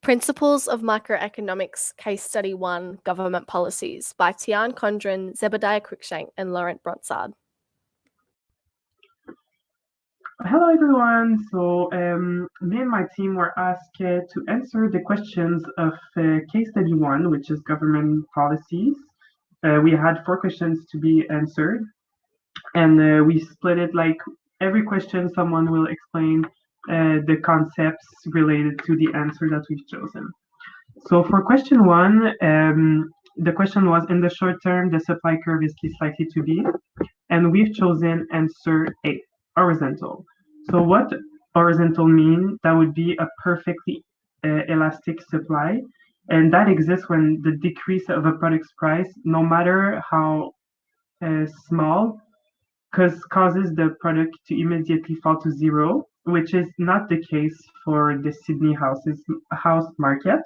Principles of Microeconomics, Case Study 1, Government Policies by Tiarne, Condren, Zebadiah, Cruickshank, and Laurent, Bronsard. Hello everyone. So me and my team were asked to answer the questions of case study 1, which is government policies. We had 4 questions to be answered, and we split it like every question someone will explain the concepts related to the answer that we've chosen. So for question 1, the question was, in the short term, the supply curve is least likely to be, and we've chosen answer A, horizontal. So what horizontal mean? That would be a perfectly elastic supply, and that exists when the decrease of a product's price, no matter how small, causes the product to immediately fall to zero, which is not the case for the Sydney house market.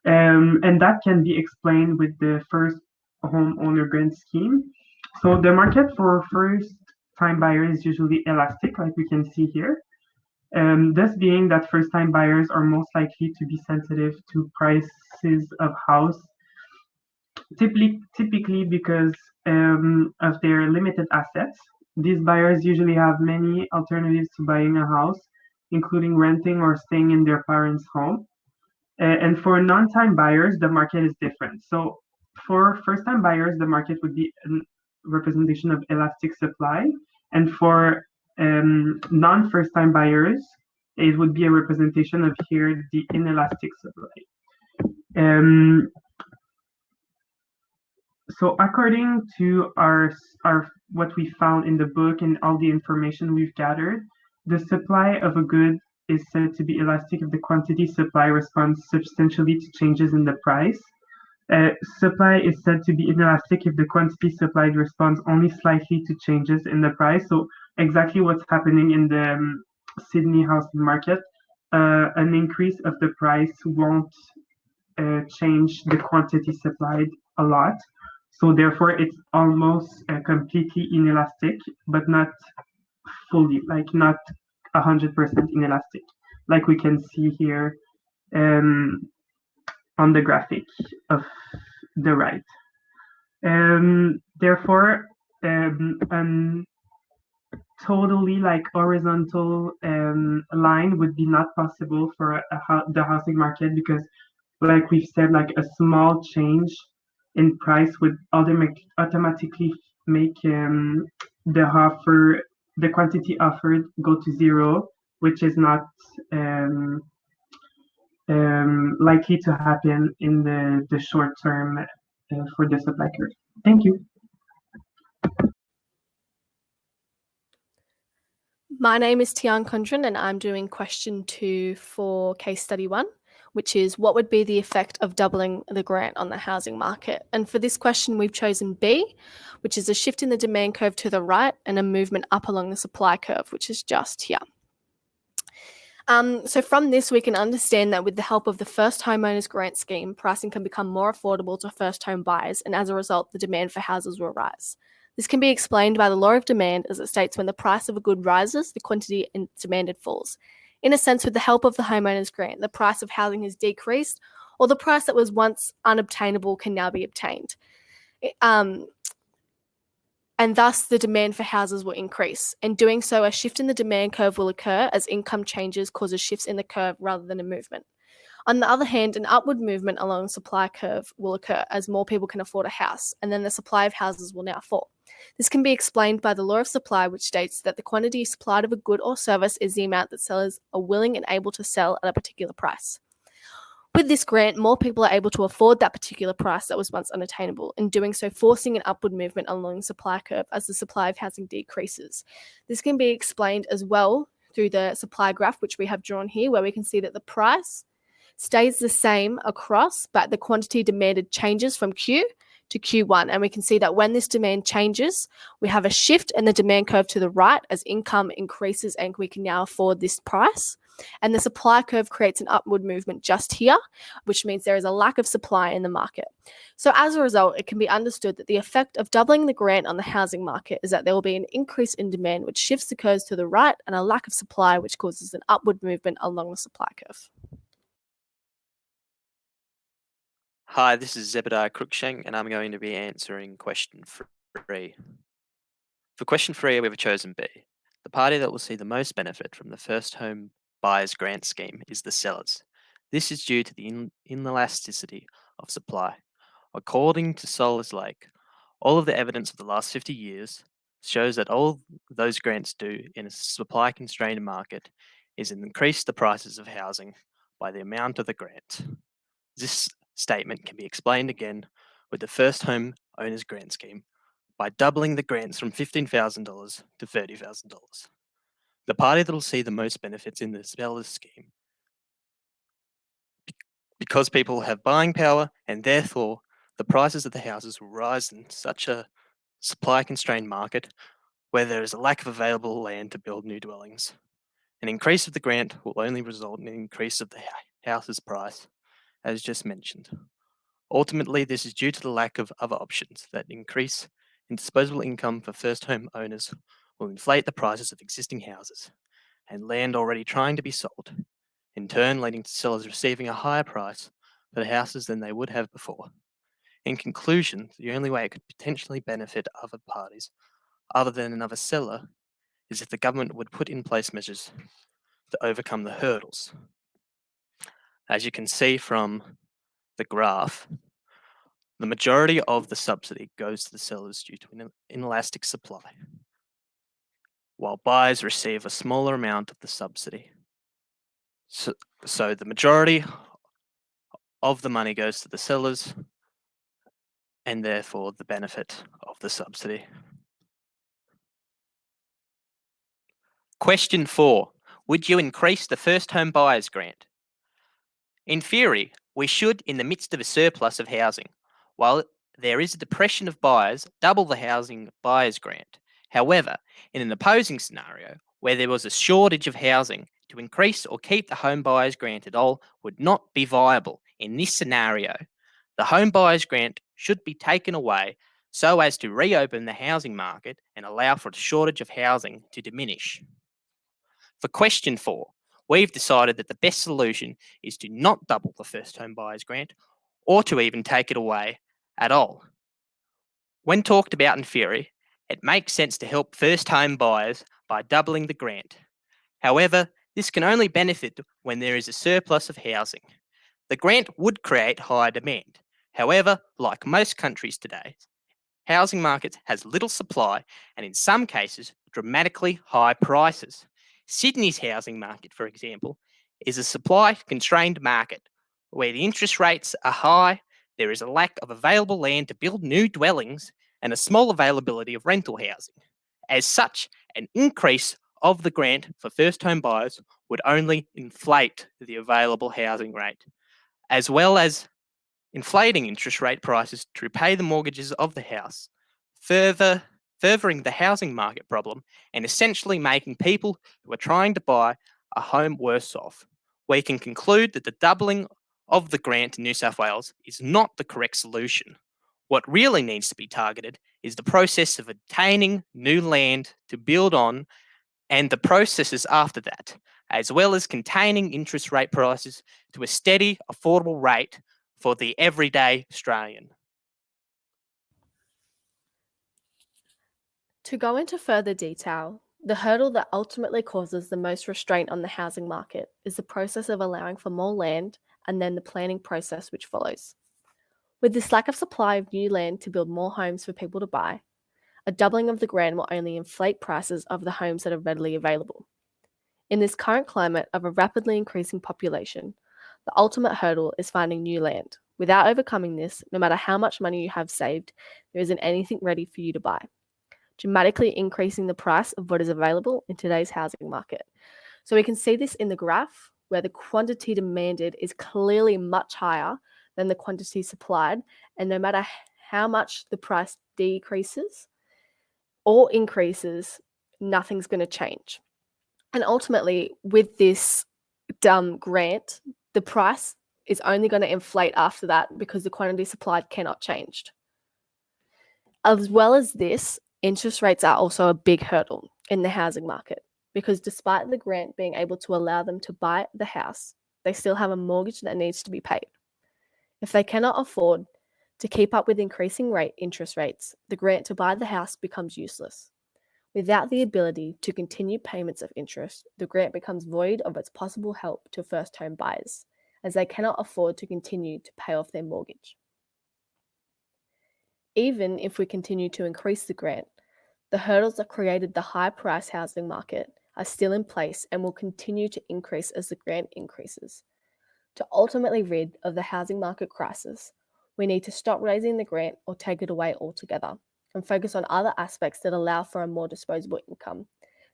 And that can be explained with the first homeowner grant scheme. So the market for first-time buyers is usually elastic, like we can see here. Thus being that first-time buyers are most likely to be sensitive to prices of house, typically because of their limited assets. These buyers usually have many alternatives to buying a house, including renting or staying in their parents' home. And for non-time buyers, the market is different. So for first-time buyers, the market would be a representation of elastic supply. And for non-first-time buyers, it would be a representation of here the inelastic supply. So according to our what we found in the book and all the information we've gathered, the supply of a good is said to be elastic if the quantity supply responds substantially to changes in the price. Supply is said to be inelastic if the quantity supplied responds only slightly to changes in the price. So exactly what's happening in the Sydney housing market, an increase of the price won't change the quantity supplied a lot. So therefore, it's almost completely inelastic, but not fully, like not 100% inelastic, like we can see here on the graphic of the right. Therefore, totally like horizontal line would be not possible for the housing market, because like we've said, like a small change in price would automatically make the quantity offered go to zero, which is not likely to happen in the short term for the supply curve. Thank you. My name is Tiarne Condren, and I'm doing question 2 for case study 1, which is what would be the effect of doubling the grant on the housing market? And for this question, we've chosen B, which is a shift in the demand curve to the right and a movement up along the supply curve, which is just here. So from this, we can understand that with the help of the first homeowners grant scheme, pricing can become more affordable to first home buyers, and as a result, the demand for houses will rise. This can be explained by the law of demand, as it states when the price of a good rises, the quantity demanded falls. In a sense, with the help of the homeowners grant, the price of housing has decreased, or the price that was once unobtainable can now be obtained. And thus the demand for houses will increase. In doing so, a shift in the demand curve will occur as income changes causes shifts in the curve rather than a movement. On the other hand, an upward movement along the supply curve will occur as more people can afford a house, and then the supply of houses will now fall. This can be explained by the law of supply, which states that the quantity supplied of a good or service is the amount that sellers are willing and able to sell at a particular price. With this grant, more people are able to afford that particular price that was once unattainable, in doing so forcing an upward movement along the supply curve as the supply of housing decreases. This can be explained as well through the supply graph, which we have drawn here, where we can see that the price stays the same across, but the quantity demanded changes from Q to Q1. And we can see that when this demand changes, we have a shift in the demand curve to the right as income increases and we can now afford this price. And the supply curve creates an upward movement just here, which means there is a lack of supply in the market. So as a result, it can be understood that the effect of doubling the grant on the housing market is that there will be an increase in demand, which shifts the curves to the right, and a lack of supply, which causes an upward movement along the supply curve. Hi, this is Zebadiah Cruickshank, and I'm going to be answering question 3. For question 3, we've chosen B. The party that will see the most benefit from the first home buyers grant scheme is the sellers. This is due to the inelasticity of supply. According to Solar's Lake, all of the evidence of the last 50 years shows that all those grants do in a supply-constrained market is increase the prices of housing by the amount of the grant. This statement can be explained again with the first home owners grant scheme by doubling the grants from $15,000 to $30,000. The party that will see the most benefits in the sellers scheme, because people have buying power and therefore the prices of the houses will rise in such a supply-constrained market where there is a lack of available land to build new dwellings. An increase of the grant will only result in an increase of the house's price, as just mentioned. Ultimately, this is due to the lack of other options that increase in disposable income for first home owners will inflate the prices of existing houses and land already trying to be sold, in turn leading to sellers receiving a higher price for the houses than they would have before. In conclusion, the only way it could potentially benefit other parties other than another seller is if the government would put in place measures to overcome the hurdles. As you can see from the graph, the majority of the subsidy goes to the sellers due to an inelastic supply, while buyers receive a smaller amount of the subsidy. So the majority of the money goes to the sellers, and therefore the benefit of the subsidy. Question 4. Would you increase the first home buyers grant? In theory, we should, in the midst of a surplus of housing, while there is a depression of buyers, double the housing buyers grant. However, in an opposing scenario, where there was a shortage of housing, to increase or keep the home buyers grant at all would not be viable. In this scenario, the home buyers grant should be taken away so as to reopen the housing market and allow for the shortage of housing to diminish. For question 4, we've decided that the best solution is to not double the first home buyers grant or to even take it away at all. When talked about in theory, it makes sense to help first home buyers by doubling the grant. However, this can only benefit when there is a surplus of housing. The grant would create higher demand. However, like most countries today, housing markets has little supply and in some cases dramatically high prices. Sydney's housing market, for example, is a supply-constrained market where the interest rates are high, there is a lack of available land to build new dwellings, and a small availability of rental housing. As such, an increase of the grant for first home buyers would only inflate the available housing rate, as well as inflating interest rate prices to repay the mortgages of the house, furthering the housing market problem and essentially making people who are trying to buy a home worse off. We can conclude that the doubling of the grant in New South Wales is not the correct solution. What really needs to be targeted is the process of obtaining new land to build on and the processes after that, as well as containing interest rate prices to a steady, affordable rate for the everyday Australian. To go into further detail, the hurdle that ultimately causes the most restraint on the housing market is the process of allowing for more land and then the planning process which follows. With this lack of supply of new land to build more homes for people to buy, a doubling of the grant will only inflate prices of the homes that are readily available. In this current climate of a rapidly increasing population, the ultimate hurdle is finding new land. Without overcoming this, no matter how much money you have saved, there isn't anything ready for you to buy, dramatically increasing the price of what is available in today's housing market. So we can see this in the graph where the quantity demanded is clearly much higher than the quantity supplied, and no matter how much the price decreases or increases, nothing's going to change. And ultimately, with this grant, the price is only going to inflate after that because the quantity supplied cannot change. As well as this, interest rates are also a big hurdle in the housing market because despite the grant being able to allow them to buy the house, they still have a mortgage that needs to be paid. If they cannot afford to keep up with increasing interest rates, the grant to buy the house becomes useless. Without the ability to continue payments of interest, the grant becomes void of its possible help to first home buyers, as they cannot afford to continue to pay off their mortgage. Even if we continue to increase the grant, the hurdles that created the high-price housing market are still in place and will continue to increase as the grant increases. To ultimately rid of the housing market crisis, we need to stop raising the grant or take it away altogether and focus on other aspects that allow for a more disposable income,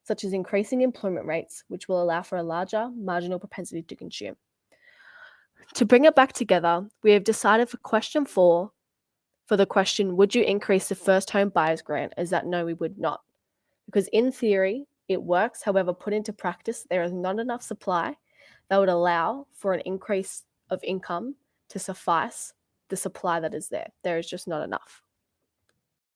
such as increasing employment rates, which will allow for a larger marginal propensity to consume. To bring it back together, we have decided for question 4, for the question, would you increase the first home buyers grant, is that no, we would not. Because in theory, it works. However, put into practice, there is not enough supply that would allow for an increase of income to suffice the supply that is there. There is just not enough.